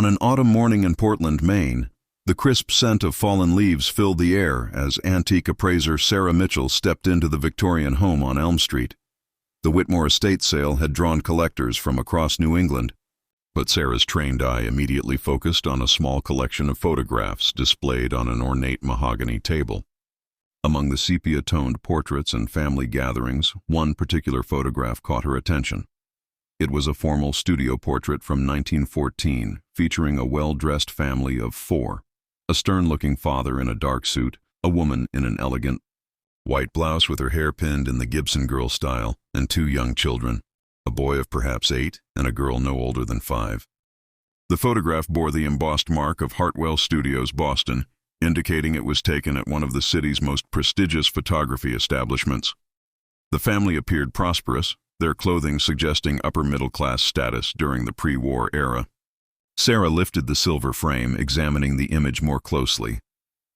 On an autumn morning in Portland, Maine, the crisp scent of fallen leaves filled the air as antique appraiser Sarah Mitchell stepped into the Victorian home on Elm Street. The Whitmore estate sale had drawn collectors from across New England, but Sarah's trained eye immediately focused on a small collection of photographs displayed on an ornate mahogany table. Among the sepia-toned portraits and family gatherings, one particular photograph caught her attention. It was a formal studio portrait from 1914, featuring a well-dressed family of four: a stern-looking father in a dark suit, a woman in an elegant white blouse with her hair pinned in the Gibson girl style, and two young children, a boy of perhaps 8 and a girl no older than 5. The photograph bore the embossed mark of Hartwell Studios, Boston, indicating it was taken at one of the city's most prestigious photography establishments. The family appeared prosperous, their clothing suggesting upper-middle-class status during the pre-war era. Sarah lifted the silver frame, examining the image more closely.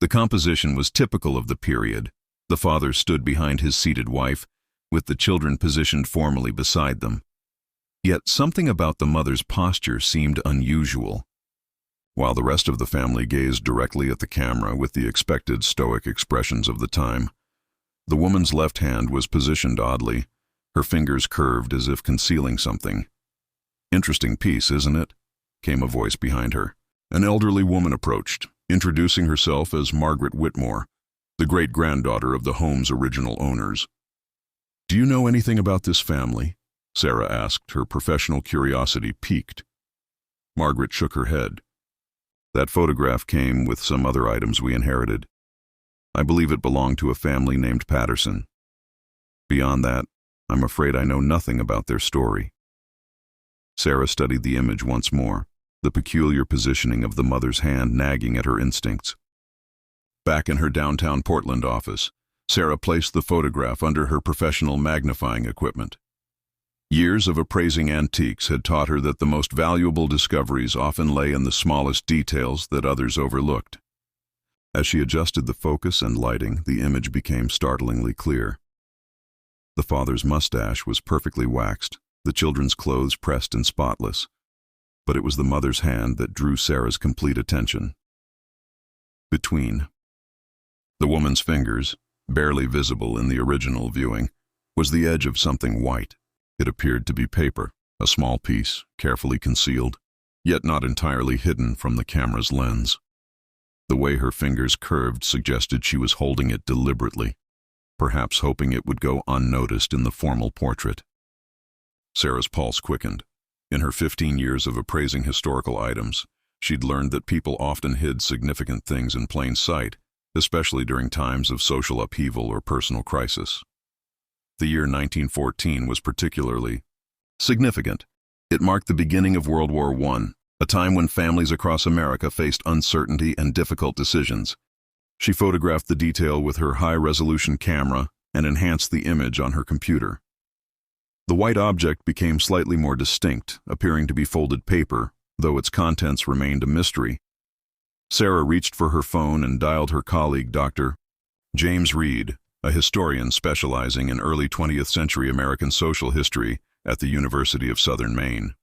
The composition was typical of the period. The father stood behind his seated wife, with the children positioned formally beside them. Yet something about the mother's posture seemed unusual. While the rest of the family gazed directly at the camera with the expected stoic expressions of the time, the woman's left hand was positioned oddly, her fingers curved as if concealing something. "Interesting piece, isn't it?" came a voice behind her. An elderly woman approached, introducing herself as Margaret Whitmore, the great-granddaughter of the home's original owners. "Do you know anything about this family?" Sarah asked, her professional curiosity piqued. Margaret shook her head. "That photograph came with some other items we inherited. I believe it belonged to a family named Patterson. Beyond that, I'm afraid I know nothing about their story." Sarah studied the image once more, the peculiar positioning of the mother's hand nagging at her instincts. Back in her downtown Portland office, Sarah placed the photograph under her professional magnifying equipment. Years of appraising antiques had taught her that the most valuable discoveries often lay in the smallest details that others overlooked. As she adjusted the focus and lighting, the image became startlingly clear. The father's mustache was perfectly waxed, the children's clothes pressed and spotless, but it was the mother's hand that drew Sarah's complete attention. Between the woman's fingers, barely visible in the original viewing, was the edge of something white. It appeared to be paper, a small piece, carefully concealed, yet not entirely hidden from the camera's lens. The way her fingers curved suggested she was holding it deliberately, perhaps hoping it would go unnoticed in the formal portrait. Sarah's pulse quickened. In her 15 years of appraising historical items, she'd learned that people often hid significant things in plain sight, especially during times of social upheaval or personal crisis. The year 1914 was particularly significant. It marked the beginning of World War I, a time when families across America faced uncertainty and difficult decisions. She photographed the detail with her high-resolution camera and enhanced the image on her computer. The white object became slightly more distinct, appearing to be folded paper, though its contents remained a mystery. Sarah reached for her phone and dialed her colleague, Dr. James Reed, a historian specializing in early 20th century American social history at the University of Southern Maine.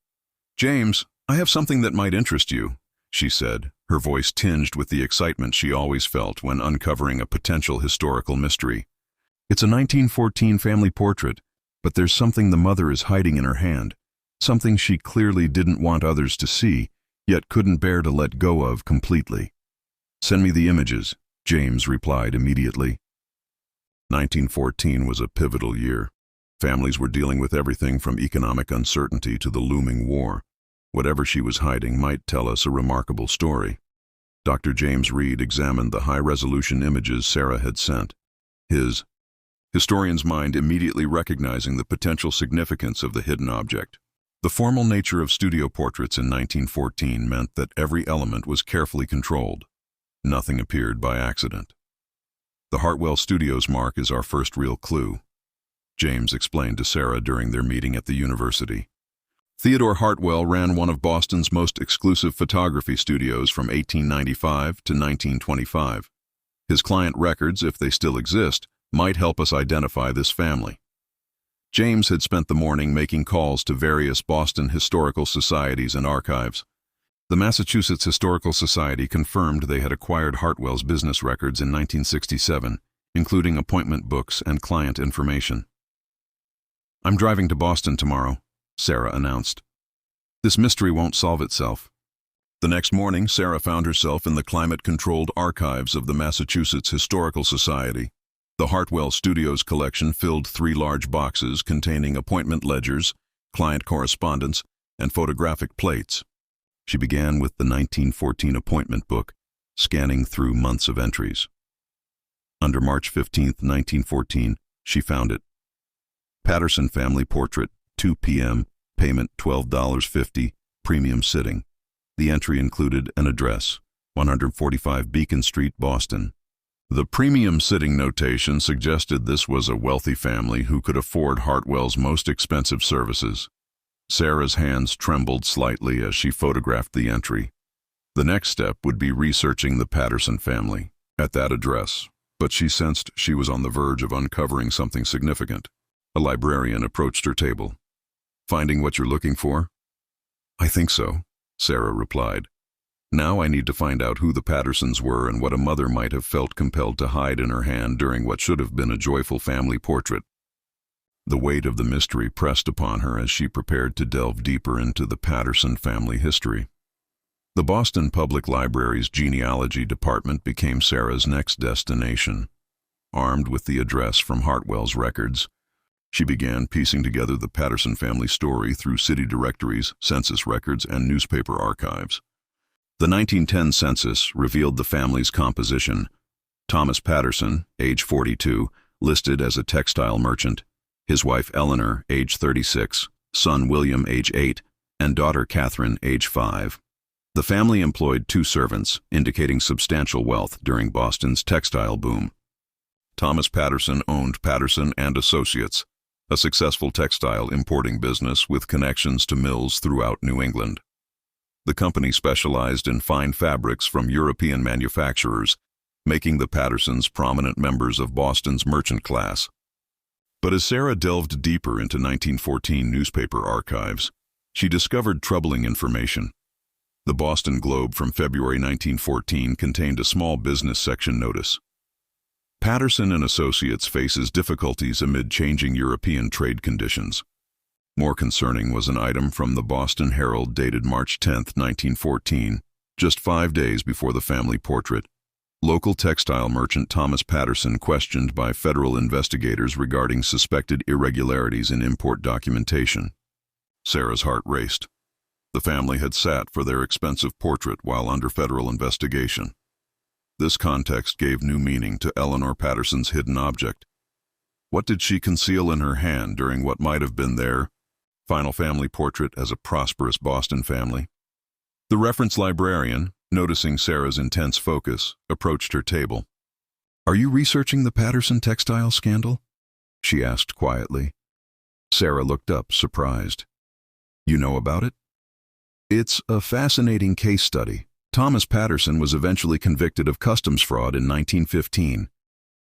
"James, I have something that might interest you," she said, her voice tinged with the excitement she always felt when uncovering a potential historical mystery. "It's a 1914 family portrait, but there's something the mother is hiding in her hand, something she clearly didn't want others to see, yet couldn't bear to let go of completely." "Send me the images," James replied immediately. 1914 was a pivotal year. Families were dealing with everything from economic uncertainty to the looming war. Whatever she was hiding might tell us a remarkable story. Dr. James Reed examined the high-resolution images Sarah had sent, his historian's mind immediately recognizing the potential significance of the hidden object. The formal nature of studio portraits in 1914 meant that every element was carefully controlled. Nothing appeared by accident. "The Hartwell Studios mark is our first real clue," James explained to Sarah during their meeting at the university. Theodore Hartwell ran one of Boston's most exclusive photography studios from 1895 to 1925. His client records, if they still exist, might help us identify this family. James had spent the morning making calls to various Boston historical societies and archives. The Massachusetts Historical Society confirmed they had acquired Hartwell's business records in 1967, including appointment books and client information. "I'm driving to Boston tomorrow," Sarah announced. "This mystery won't solve itself." The next morning, Sarah found herself in the climate-controlled archives of the Massachusetts Historical Society. The Hartwell Studios collection filled 3 large boxes containing appointment ledgers, client correspondence, and photographic plates. She began with the 1914 appointment book, scanning through months of entries. Under March 15, 1914, she found it. Patterson family portrait, 2 p.m., payment $12.50, premium sitting. The entry included an address, 145 Beacon Street, Boston. The premium sitting notation suggested this was a wealthy family who could afford Hartwell's most expensive services. Sarah's hands trembled slightly as she photographed the entry. The next step would be researching the Patterson family at that address, but she sensed she was on the verge of uncovering something significant. A librarian approached her table. "Finding what you're looking for?" "I think so," Sarah replied. "Now I need to find out who the Pattersons were and what a mother might have felt compelled to hide in her hand during what should have been a joyful family portrait." The weight of the mystery pressed upon her as she prepared to delve deeper into the Patterson family history. The Boston Public Library's genealogy department became Sarah's next destination. Armed with the address from Hartwell's records, she began piecing together the Patterson family story through city directories, census records, and newspaper archives. The 1910 census revealed the family's composition. Thomas Patterson, age 42, listed as a textile merchant, his wife Eleanor, age 36, son William, age 8, and daughter Catherine, age 5. The family employed 2 servants, indicating substantial wealth during Boston's textile boom. Thomas Patterson owned Patterson and Associates, a successful textile importing business with connections to mills throughout New England. The company specialized in fine fabrics from European manufacturers, making the Pattersons prominent members of Boston's merchant class. But as Sarah delved deeper into 1914 newspaper archives, she discovered troubling information. The Boston Globe from February 1914 contained a small business section notice. "Patterson and Associates faces difficulties amid changing European trade conditions." More concerning was an item from the Boston Herald dated March 10, 1914, just 5 days before the family portrait. Local textile merchant Thomas Patterson questioned by federal investigators regarding suspected irregularities in import documentation. Sarah's heart raced. The family had sat for their expensive portrait while under federal investigation. This context gave new meaning to Eleanor Patterson's hidden object. What did she conceal in her hand during what might have been their final family portrait as a prosperous Boston family? The reference librarian, noticing Sarah's intense focus, approached her table. "Are you researching the Patterson textile scandal?" she asked quietly. Sarah looked up, surprised. "You know about it?" "It's a fascinating case study. Thomas Patterson was eventually convicted of customs fraud in 1915.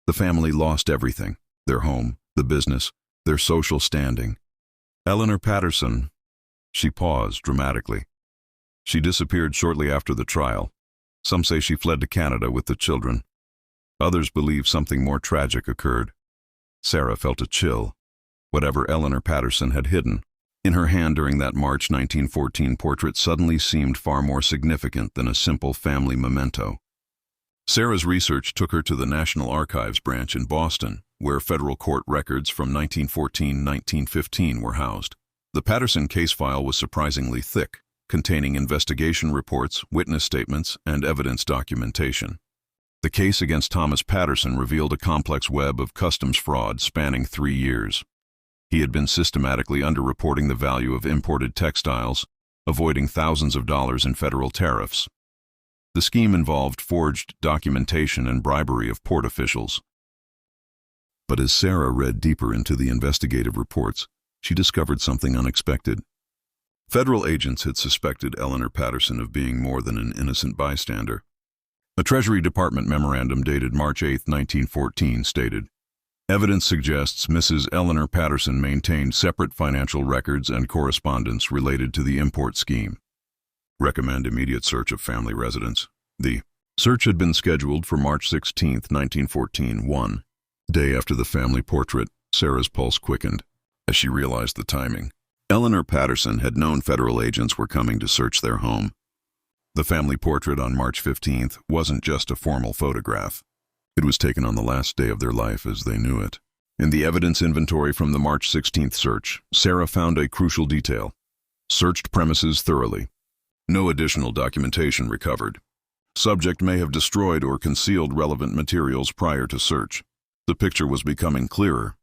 The family lost everything: their home, the business, their social standing. Eleanor Patterson..." She paused dramatically. "She disappeared shortly after the trial. Some say she fled to Canada with the children. Others believe something more tragic occurred." Sarah felt a chill. Whatever Eleanor Patterson had hidden in her hand during that March 1914 portrait suddenly seemed far more significant than a simple family memento. Sarah's research took her to the National Archives branch in Boston, where federal court records from 1914-1915 were housed. The Patterson case file was surprisingly thick, containing investigation reports, witness statements, and evidence documentation. The case against Thomas Patterson revealed a complex web of customs fraud spanning 3 years. He had been systematically underreporting the value of imported textiles, avoiding thousands of dollars in federal tariffs. The scheme involved forged documentation and bribery of port officials. But as Sarah read deeper into the investigative reports, she discovered something unexpected. Federal agents had suspected Eleanor Patterson of being more than an innocent bystander. A Treasury Department memorandum dated March 8, 1914 stated, "Evidence suggests Mrs. Eleanor Patterson maintained separate financial records and correspondence related to the import scheme." Recommend immediate search of family residence. The search had been scheduled for March 16, 1914, one day after the family portrait. Sarah's pulse quickened as she realized the timing. Eleanor Patterson had known federal agents were coming to search their home. The family portrait on March 15th wasn't just a formal photograph. It was taken on the last day of their life as they knew it. In the evidence inventory from the March 16th search, Sarah found a crucial detail. Searched premises thoroughly. No additional documentation recovered. Subject may have destroyed or concealed relevant materials prior to search. The picture was becoming clearer.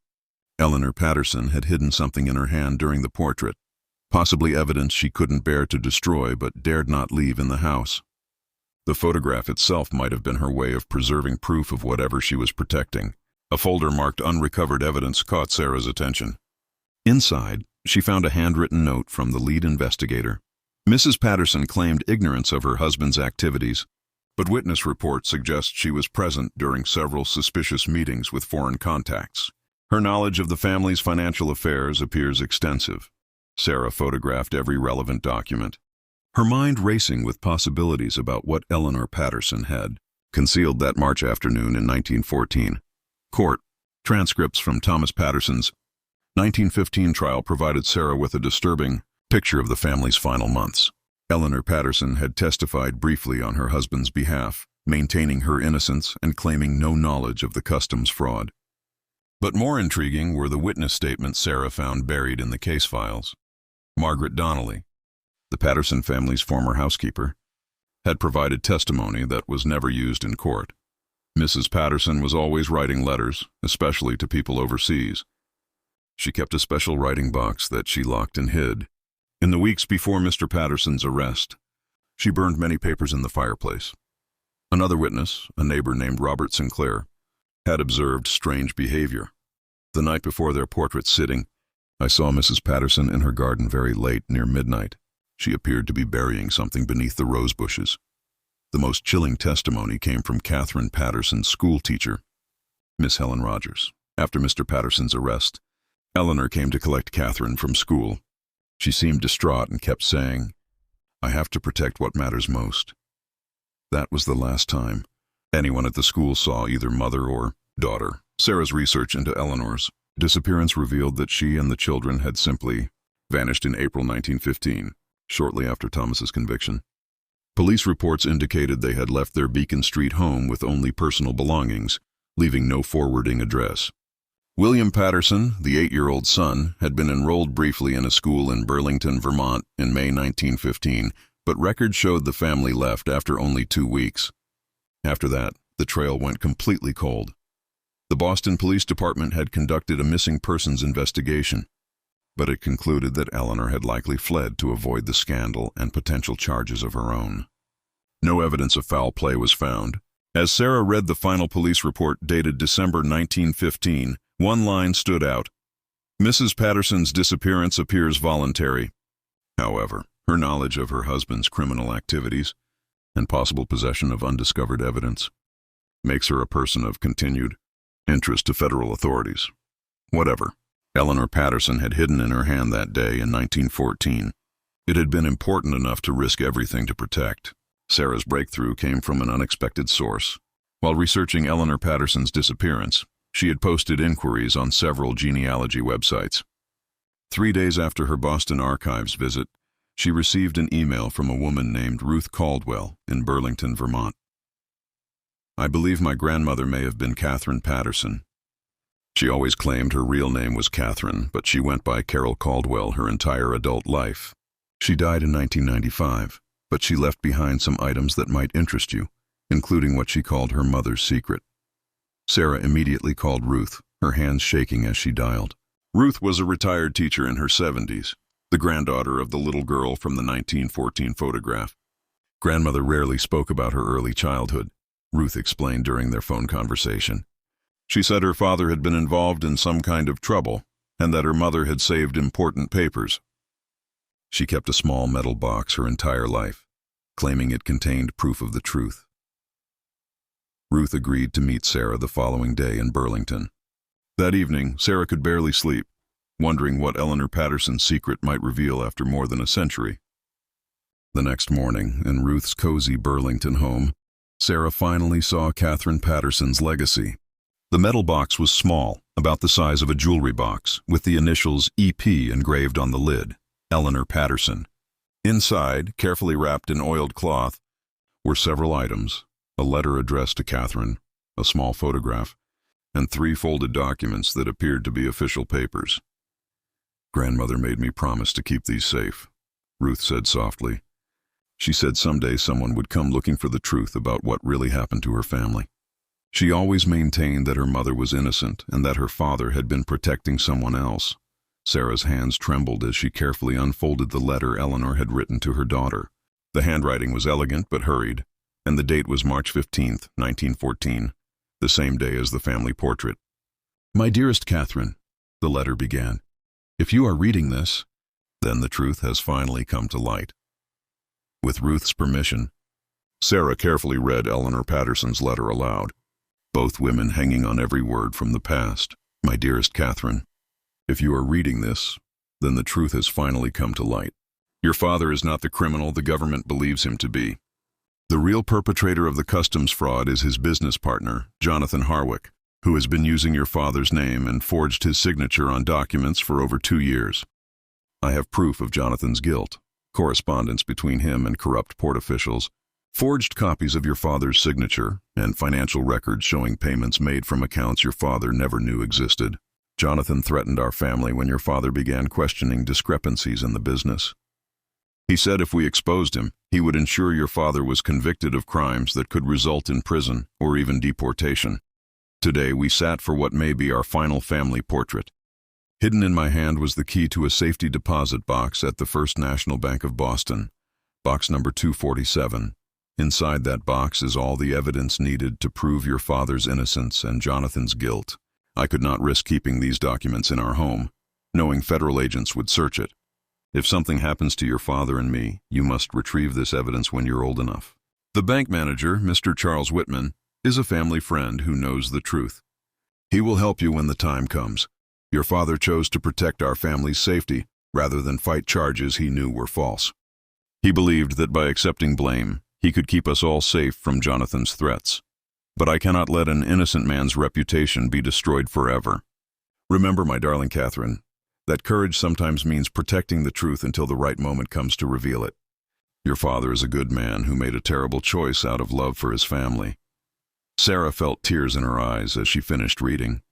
Eleanor Patterson had hidden something in her hand during the portrait, possibly evidence she couldn't bear to destroy but dared not leave in the house. The photograph itself might have been her way of preserving proof of whatever she was protecting. A folder marked unrecovered evidence caught Sarah's attention. Inside, she found a handwritten note from the lead investigator. Mrs. Patterson claimed ignorance of her husband's activities, but witness reports suggest she was present during several suspicious meetings with foreign contacts. Her knowledge of the family's financial affairs appears extensive. Sarah photographed every relevant document, her mind racing with possibilities about what Eleanor Patterson had concealed that March afternoon in 1914. Court transcripts from Thomas Patterson's 1915 trial provided Sarah with a disturbing picture of the family's final months. Eleanor Patterson had testified briefly on her husband's behalf, maintaining her innocence and claiming no knowledge of the customs fraud. But more intriguing were the witness statements Sarah found buried in the case files. Margaret Donnelly, the Patterson family's former housekeeper, had provided testimony that was never used in court. Mrs. Patterson was always writing letters, especially to people overseas. She kept a special writing box that she locked and hid. In the weeks before Mr. Patterson's arrest, she burned many papers in the fireplace. Another witness, a neighbor named Robert Sinclair, had observed strange behavior. The night before their portrait sitting, I saw Mrs. Patterson in her garden very late, near midnight. She appeared to be burying something beneath the rose bushes. The most chilling testimony came from Catherine Patterson's school teacher, Miss Helen Rogers. After Mr. Patterson's arrest, Eleanor came to collect Catherine from school. She seemed distraught and kept saying, "I have to protect what matters most." That was the last time anyone at the school saw either mother or daughter. Sarah's research into Eleanor's disappearance revealed that she and the children had simply vanished in April 1915, shortly after Thomas's conviction. Police reports indicated they had left their Beacon Street home with only personal belongings, leaving no forwarding address. William Patterson, the 8-year-old son, had been enrolled briefly in a school in Burlington, Vermont in May 1915, but records showed the family left after only 2 weeks. After that, the trail went completely cold. The Boston Police Department had conducted a missing persons investigation, but it concluded that Eleanor had likely fled to avoid the scandal and potential charges of her own. No evidence of foul play was found. As Sarah read the final police report dated December 1915, one line stood out. Mrs. Patterson's disappearance appears voluntary. However, her knowledge of her husband's criminal activities and possible possession of undiscovered evidence makes her a person of continued interest to federal authorities. Whatever Eleanor Patterson had hidden in her hand that day in 1914, it had been important enough to risk everything to protect. Sarah's breakthrough came from an unexpected source. While researching Eleanor Patterson's disappearance, she had posted inquiries on several genealogy websites. 3 days after her Boston Archives visit, she received an email from a woman named Ruth Caldwell in Burlington, Vermont. "I believe my grandmother may have been Catherine Patterson. She always claimed her real name was Catherine, but she went by Carol Caldwell her entire adult life. She died in 1995, but she left behind some items that might interest you, including what she called her mother's secret." Sarah immediately called Ruth, her hands shaking as she dialed. Ruth was a retired teacher in her 70s, the granddaughter of the little girl from the 1914 photograph. Grandmother rarely spoke about her early childhood, Ruth explained during their phone conversation. She said her father had been involved in some kind of trouble and that her mother had saved important papers. She kept a small metal box her entire life, claiming it contained proof of the truth. Ruth agreed to meet Sarah the following day in Burlington. That evening, Sarah could barely sleep, wondering what Eleanor Patterson's secret might reveal after more than a century. The next morning, in Ruth's cozy Burlington home, Sarah finally saw Catherine Patterson's legacy. The metal box was small, about the size of a jewelry box, with the initials EP engraved on the lid, Eleanor Patterson. Inside, carefully wrapped in oiled cloth, were several items: a letter addressed to Catherine, a small photograph, and 3 folded documents that appeared to be official papers. "Grandmother made me promise to keep these safe," Ruth said softly. "She said someday someone would come looking for the truth about what really happened to her family." She always maintained that her mother was innocent and that her father had been protecting someone else. Sarah's hands trembled as she carefully unfolded the letter Eleanor had written to her daughter. The handwriting was elegant but hurried, and the date was March 15th, 1914, the same day as the family portrait. "My dearest Catherine," the letter began, "if you are reading this, then the truth has finally come to light." With Ruth's permission, Sarah carefully read Eleanor Patterson's letter aloud, both women hanging on every word from the past. "My dearest Catherine, if you are reading this, then the truth has finally come to light. Your father is not the criminal the government believes him to be. The real perpetrator of the customs fraud is his business partner, Jonathan Harwick, who has been using your father's name and forged his signature on documents for over 2 years. I have proof of Jonathan's guilt, correspondence between him and corrupt port officials, forged copies of your father's signature, and financial records showing payments made from accounts your father never knew existed. Jonathan threatened our family when your father began questioning discrepancies in the business. He said if we exposed him, he would ensure your father was convicted of crimes that could result in prison or even deportation. Today we sat for what may be our final family portrait. Hidden in my hand was the key to a safety deposit box at the First National Bank of Boston, box number 247. Inside that box is all the evidence needed to prove your father's innocence and Jonathan's guilt. I could not risk keeping these documents in our home, knowing federal agents would search it. If something happens to your father and me, you must retrieve this evidence when you're old enough. The bank manager, Mr. Charles Whitman, is a family friend who knows the truth. He will help you when the time comes. Your father chose to protect our family's safety rather than fight charges he knew were false. He believed that by accepting blame, he could keep us all safe from Jonathan's threats. But I cannot let an innocent man's reputation be destroyed forever. Remember, my darling Catherine, that courage sometimes means protecting the truth until the right moment comes to reveal it. Your father is a good man who made a terrible choice out of love for his family." Sarah felt tears in her eyes as she finished reading.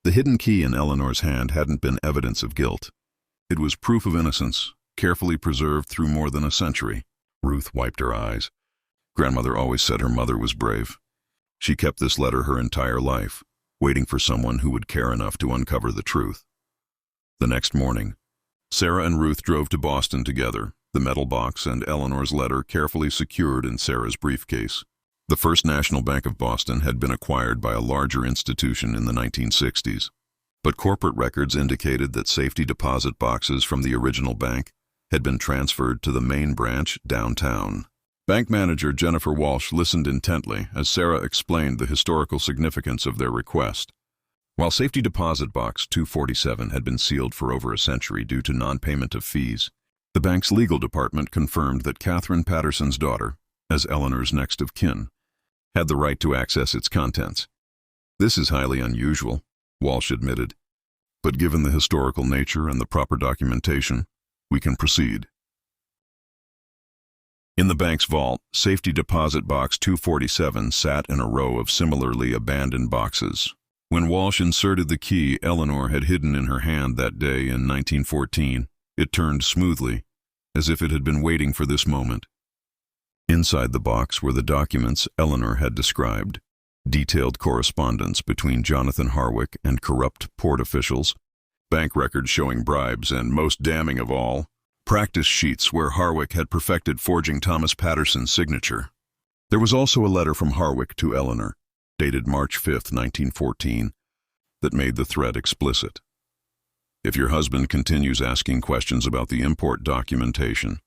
The hidden key in Eleanor's hand hadn't been evidence of guilt. It was proof of innocence, carefully preserved through more than a century. Ruth wiped her eyes. Grandmother always said her mother was brave. She kept this letter her entire life, waiting for someone who would care enough to uncover the truth. The next morning, Sarah and Ruth drove to Boston together, the metal box and Eleanor's letter carefully secured in Sarah's briefcase. The First National Bank of Boston had been acquired by a larger institution in the 1960s, but corporate records indicated that safety deposit boxes from the original bank had been transferred to the main branch downtown. Bank manager Jennifer Walsh listened intently as Sarah explained the historical significance of their request. While safety deposit box 247 had been sealed for over a century due to non-payment of fees, the bank's legal department confirmed that Catherine Patterson's daughter, as Eleanor's next of kin, had the right to access its contents. "This is highly unusual," Walsh admitted, "but given the historical nature and the proper documentation, we can proceed." In the bank's vault, safety deposit box 247 sat in a row of similarly abandoned boxes. When Walsh inserted the key Eleanor had hidden in her hand that day in 1914, it turned smoothly, as if it had been waiting for this moment. Inside the box were the documents Eleanor had described: detailed correspondence between Jonathan Harwick and corrupt port officials, bank records showing bribes, and most damning of all, practice sheets where Harwick had perfected forging Thomas Patterson's signature. There was also a letter from Harwick to Eleanor, dated March 5, 1914, that made the threat explicit. "If your husband continues asking questions about the import documentation,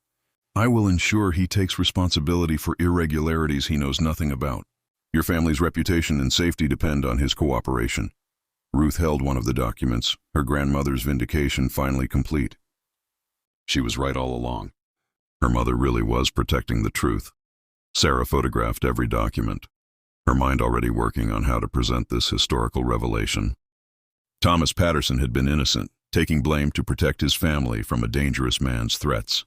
I will ensure he takes responsibility for irregularities he knows nothing about. Your family's reputation and safety depend on his cooperation." Ruth held one of the documents, her grandmother's vindication finally complete. She was right all along. Her mother really was protecting the truth. Sarah photographed every document, her mind already working on how to present this historical revelation. Thomas Patterson had been innocent, taking blame to protect his family from a dangerous man's threats.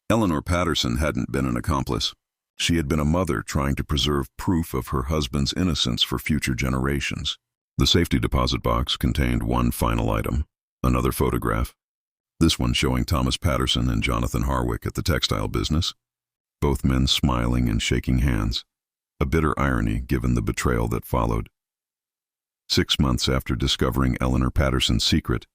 Eleanor Patterson hadn't been an accomplice. She had been a mother trying to preserve proof of her husband's innocence for future generations. The safety deposit box contained one final item, another photograph. This one showing Thomas Patterson and Jonathan Harwick at the textile business, both men smiling and shaking hands, a bitter irony given the betrayal that followed. 6 months after discovering Eleanor Patterson's secret,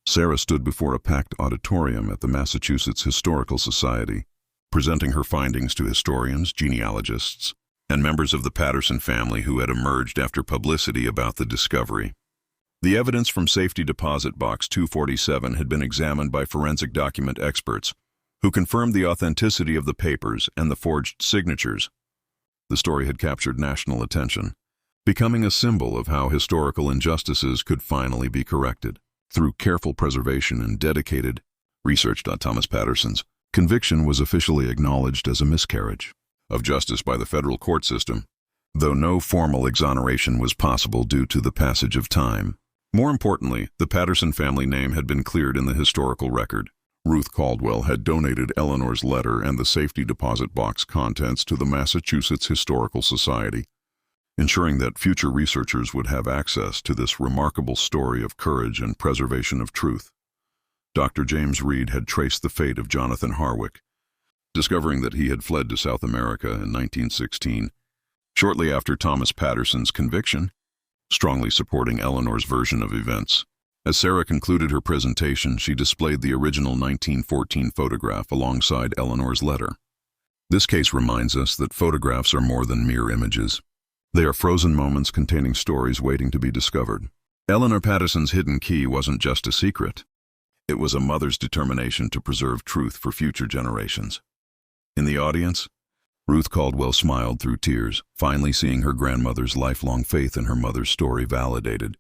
Sarah stood before a packed auditorium at the Massachusetts Historical Society, presenting her findings to historians, genealogists, and members of the Patterson family who had emerged after publicity about the discovery. The evidence from Safety Deposit Box 247 had been examined by forensic document experts, who confirmed the authenticity of the papers and the forged signatures. The story had captured national attention, becoming a symbol of how historical injustices could finally be corrected. Through careful preservation and dedicated research, Thomas Patterson's conviction was officially acknowledged as a miscarriage of justice by the federal court system, though no formal exoneration was possible due to the passage of time. More importantly, the Patterson family name had been cleared in the historical record. Ruth Caldwell had donated Eleanor's letter and the safety deposit box contents to the Massachusetts Historical Society, ensuring that future researchers would have access to this remarkable story of courage and preservation of truth. Dr. James Reed had traced the fate of Jonathan Harwick, discovering that he had fled to South America in 1916, shortly after Thomas Patterson's conviction, strongly supporting Eleanor's version of events. As Sarah concluded her presentation, she displayed the original 1914 photograph alongside Eleanor's letter. This case reminds us that photographs are more than mere images. They are frozen moments containing stories waiting to be discovered. Eleanor Patterson's hidden key wasn't just a secret. It was a mother's determination to preserve truth for future generations. In the audience, Ruth Caldwell smiled through tears, finally seeing her grandmother's lifelong faith in her mother's story validated.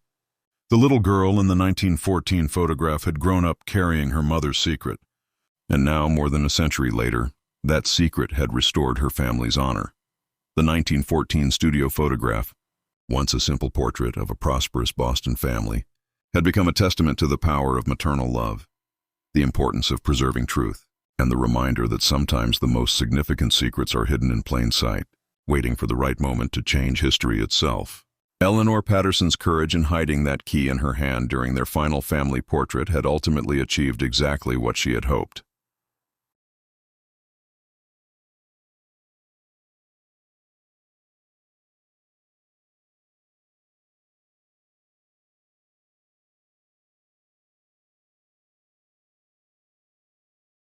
The little girl in the 1914 photograph had grown up carrying her mother's secret, and now, more than a century later, that secret had restored her family's honor. The 1914 studio photograph, once a simple portrait of a prosperous Boston family, had become a testament to the power of maternal love, the importance of preserving truth, and the reminder that sometimes the most significant secrets are hidden in plain sight, waiting for the right moment to change history itself. Eleanor Patterson's courage in hiding that key in her hand during their final family portrait had ultimately achieved exactly what she had hoped.